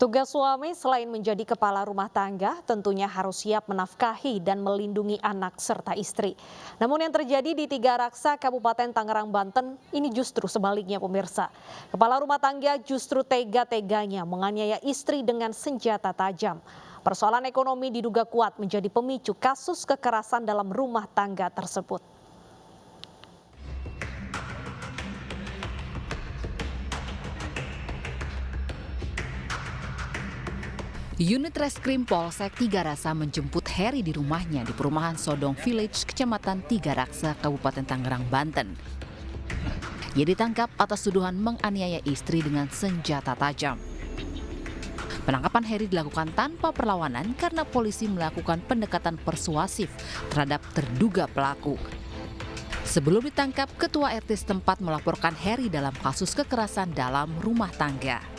Tugas suami selain menjadi kepala rumah tangga, tentunya harus siap menafkahi dan melindungi anak serta istri. Namun yang terjadi di Tiga Raksa, Kabupaten Tangerang, Banten, ini justru sebaliknya pemirsa. Kepala rumah tangga justru tega-teganya menganiaya istri dengan senjata tajam. Persoalan ekonomi diduga kuat menjadi pemicu kasus kekerasan dalam rumah tangga tersebut. Unit Reskrim Polsek Tiga Raksa menjemput Heri di rumahnya di perumahan Sodong Village, Kecamatan Tiga Raksa, Kabupaten Tangerang, Banten. Ia ditangkap atas tuduhan menganiaya istri dengan senjata tajam. Penangkapan Heri dilakukan tanpa perlawanan karena polisi melakukan pendekatan persuasif terhadap terduga pelaku. Sebelum ditangkap, Ketua RT setempat melaporkan Heri dalam kasus kekerasan dalam rumah tangga.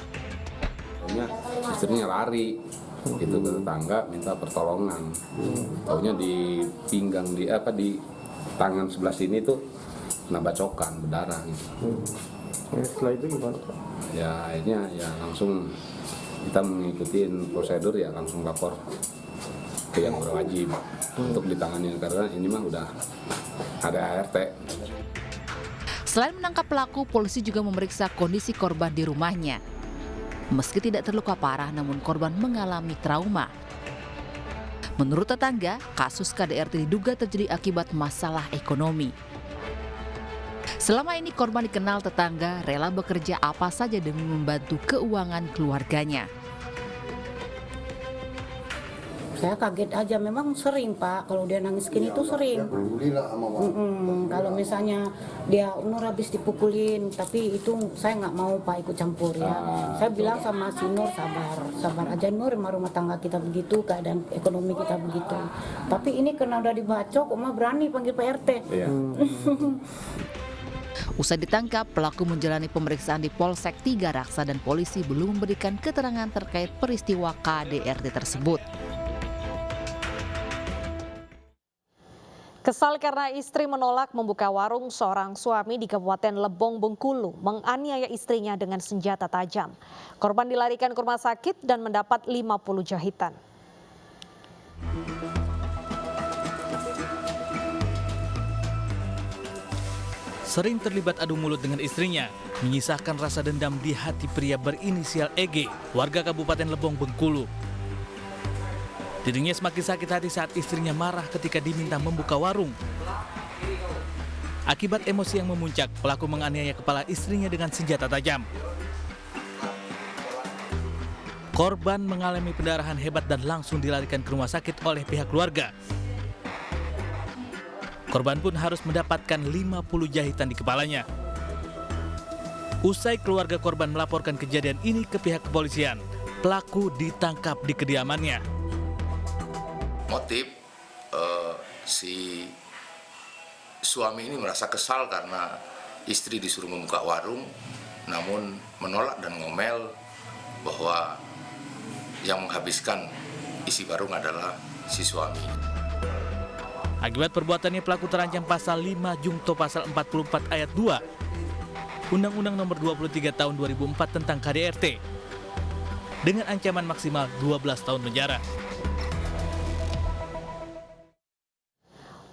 Istrinya lari gitu ke tetangga minta pertolongan. Taunya di pinggang di tangan sebelah sini tuh kena bacokan berdarah gitu. Setelah itu gimana? Ya akhirnya ya langsung kita mengikuti prosedur, ya langsung lapor ke yang berwajib untuk ditangani karena ini mah udah ada ART. Selain menangkap pelaku, polisi juga memeriksa kondisi korban di rumahnya. Meski tidak terluka parah, namun korban mengalami trauma. Menurut tetangga, kasus KDRT diduga terjadi akibat masalah ekonomi. Selama ini korban dikenal tetangga rela bekerja apa saja demi membantu keuangan keluarganya. Saya kaget aja, memang sering Pak, kalau dia nangis gini tuh sering. Kalau misalnya dia Nur habis dipukulin, tapi itu saya nggak mau Pak ikut campur ya. Saya bilang sama si Nur, sabar aja Nur, rumah tangga kita begitu, keadaan ekonomi kita begitu. Tapi ini karena udah dibacok, Oma berani panggil Pak RT. Iya. Usai ditangkap, pelaku menjalani pemeriksaan di Polsek Tiga Raksa dan polisi belum memberikan keterangan terkait peristiwa KDRT tersebut. Kesal karena istri menolak membuka warung, seorang suami di Kabupaten Lebong, Bengkulu menganiaya istrinya dengan senjata tajam. Korban dilarikan ke rumah sakit dan mendapat 50 jahitan. Sering terlibat adu mulut dengan istrinya, menyisakan rasa dendam di hati pria berinisial EG, warga Kabupaten Lebong, Bengkulu. Dirinya semakin sakit hati saat istrinya marah ketika diminta membuka warung. Akibat emosi yang memuncak, pelaku menganiaya kepala istrinya dengan senjata tajam. Korban mengalami pendarahan hebat dan langsung dilarikan ke rumah sakit oleh pihak keluarga. Korban pun harus mendapatkan 50 jahitan di kepalanya. Usai keluarga korban melaporkan kejadian ini ke pihak kepolisian, pelaku ditangkap di kediamannya. Motif si suami ini merasa kesal karena istri disuruh membuka warung, namun menolak dan ngomel bahwa yang menghabiskan isi warung adalah si suami. Akibat perbuatannya, pelaku terancam pasal 5 Jungto pasal 44 ayat 2 Undang-Undang Nomor 23 Tahun 2004 tentang KDRT dengan ancaman maksimal 12 tahun penjara.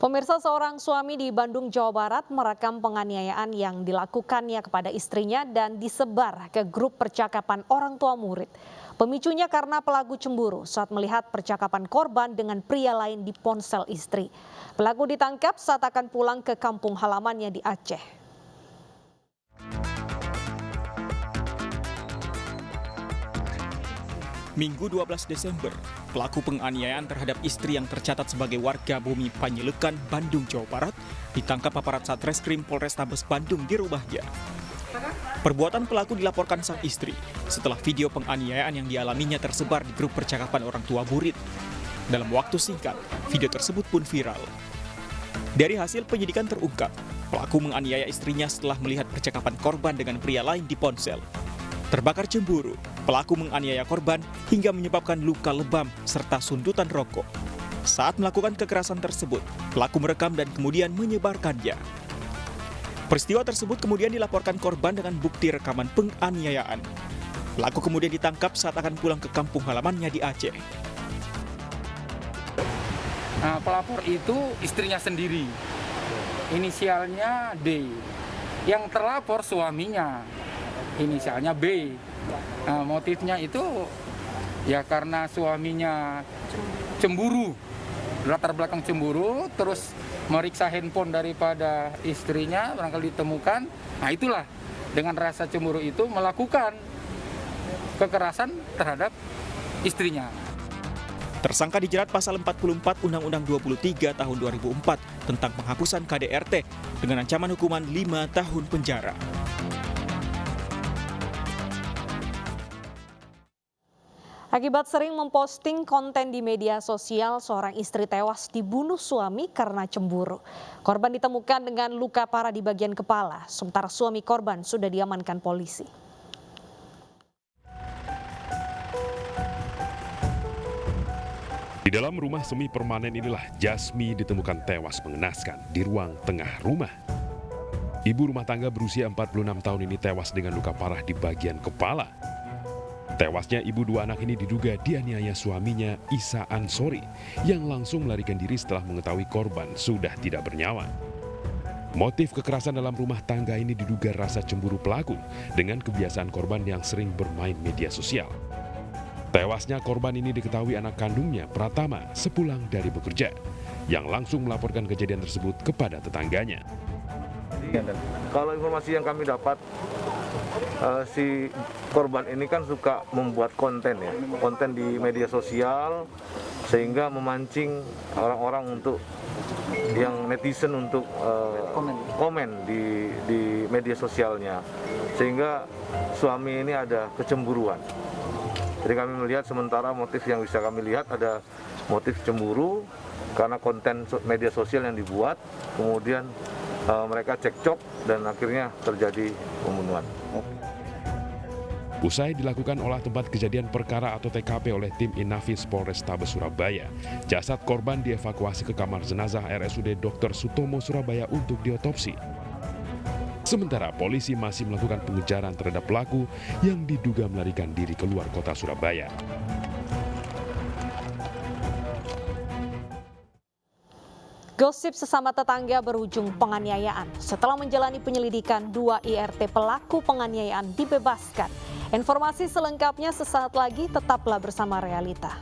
Pemirsa, seorang suami di Bandung, Jawa Barat merekam penganiayaan yang dilakukannya kepada istrinya dan disebar ke grup percakapan orang tua murid. Pemicunya karena pelaku cemburu saat melihat percakapan korban dengan pria lain di ponsel istri. Pelaku ditangkap saat akan pulang ke kampung halamannya di Aceh. Minggu 12 Desember, pelaku penganiayaan terhadap istri yang tercatat sebagai warga Bumi Panyelekan, Bandung, Jawa Barat, ditangkap aparat Satreskrim Polrestabes Bandung di rumahnya. Perbuatan pelaku dilaporkan sang istri setelah video penganiayaan yang dialaminya tersebar di grup percakapan orang tua murid. Dalam waktu singkat, video tersebut pun viral. Dari hasil penyidikan terungkap, pelaku menganiaya istrinya setelah melihat percakapan korban dengan pria lain di ponsel. Terbakar cemburu, pelaku menganiaya korban hingga menyebabkan luka lebam serta sundutan rokok. Saat melakukan kekerasan tersebut, pelaku merekam dan kemudian menyebarkannya. Peristiwa tersebut kemudian dilaporkan korban dengan bukti rekaman penganiayaan. Pelaku kemudian ditangkap saat akan pulang ke kampung halamannya di Aceh. Nah, pelapor itu istrinya sendiri, inisialnya D. Yang terlapor suaminya, inisialnya B. Nah, motifnya itu ya karena suaminya cemburu, latar belakang cemburu, terus meriksa handphone daripada istrinya, barangkali ditemukan. Nah itulah, dengan rasa cemburu itu melakukan kekerasan terhadap istrinya. Tersangka dijerat pasal 44 Undang-Undang 23 tahun 2004 tentang penghapusan KDRT dengan ancaman hukuman 5 tahun penjara. Akibat sering memposting konten di media sosial, seorang istri tewas dibunuh suami karena cemburu. Korban ditemukan dengan luka parah di bagian kepala, sementara suami korban sudah diamankan polisi. Di dalam rumah semi permanen inilah Jasmi ditemukan tewas mengenaskan di ruang tengah rumah. Ibu rumah tangga berusia 46 tahun ini tewas dengan luka parah di bagian kepala. Tewasnya ibu dua anak ini diduga dianiaya suaminya Isa Ansori yang langsung melarikan diri setelah mengetahui korban sudah tidak bernyawa. Motif kekerasan dalam rumah tangga ini diduga rasa cemburu pelaku dengan kebiasaan korban yang sering bermain media sosial. Tewasnya korban ini diketahui anak kandungnya Pratama sepulang dari bekerja yang langsung melaporkan kejadian tersebut kepada tetangganya. Kalau informasi yang kami dapat, si korban ini kan suka membuat konten ya, konten di media sosial sehingga memancing orang-orang untuk yang netizen untuk komen di media sosialnya, sehingga suami ini ada kecemburuan. Jadi kami melihat sementara motif yang bisa kami lihat ada motif cemburu karena konten media sosial yang dibuat, kemudian mereka cekcok dan akhirnya terjadi pembunuhan. Usai dilakukan olah tempat kejadian perkara atau TKP oleh tim Inafis Polrestabes Surabaya, jasad korban dievakuasi ke kamar jenazah RSUD Dr. Sutomo Surabaya untuk diotopsi. Sementara polisi masih melakukan pengejaran terhadap pelaku yang diduga melarikan diri keluar kota Surabaya. Gosip sesama tetangga berujung penganiayaan. Setelah menjalani penyelidikan, 2 IRT pelaku penganiayaan dibebaskan. Informasi selengkapnya sesaat lagi, tetaplah bersama Realita.